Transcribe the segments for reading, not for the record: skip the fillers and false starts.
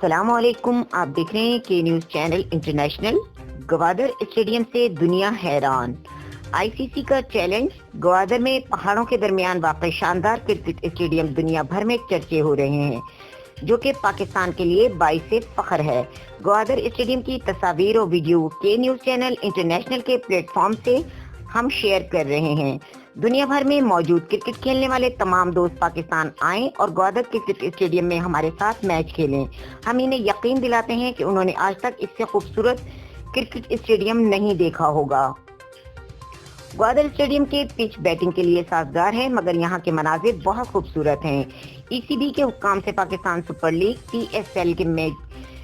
अस्सलामुअलैकुम। आप देख रहे हैं के news channel international. Gwadar stadium से दुनिया हैरान। आईसीसी का चैलेंज। गवादर में पहाड़ों के दरमियान वाक़ शानदार क्रिकेट स्टेडियम दुनिया भर में चर्चे हो रहे हैं, जो कि पाकिस्तान के लिए बाइसे फख्र है। गवादर स्टेडियम की तस्वीर और वीडियो के न्यूज चैनल इंटरनेशनल के प्लेटफॉर्म से हम शेयर कर रहे हैं। दुनिया भर में मौजूद क्रिकेट खेलने वाले तमाम दोस्त पाकिस्तान आएं और ग्वादर क्रिकेट स्टेडियम में हमारे साथ मैच खेलें। हम इन्हें यकीन दिलाते हैं कि उन्होंने आज तक इससे खूबसूरत क्रिकेट स्टेडियम नहीं देखा होगा। ग्वादर स्टेडियम के पिच बैटिंग के लिए साजगार है, मगर यहाँ के मनाजिर बहुत खूबसूरत हैं। ईसीबी के हुक्काम से पाकिस्तान सुपर लीग PSL के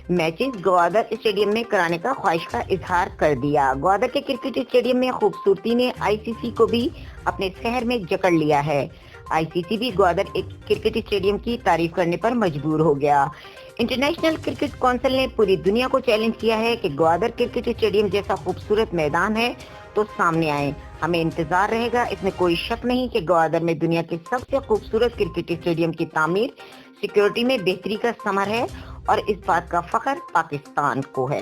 मैचेस ग्वादर स्टेडियम में कराने का ख्वाहिश का इजहार कर दिया। ग्वादर के क्रिकेट स्टेडियम में खूबसूरती ने आईसीसी को भी अपने शहर में जकड़ लिया है। आईसीसी भी ग्वादर एक क्रिकेट स्टेडियम की तारीफ करने पर मजबूर हो गया। इंटरनेशनल क्रिकेट काउंसिल ने पूरी दुनिया को चैलेंज किया है कि ग्वादर क्रिकेट स्टेडियम जैसा खूबसूरत मैदान है तो सामने आए। हमें इंतजार रहेगा। इसमें कोई शक नहीं कि ग्वादर में दुनिया के सबसे खूबसूरत क्रिकेट स्टेडियम की तामीर सिक्योरिटी में बेहतरी का समर है और इस बात का फख्र पाकिस्तान को है।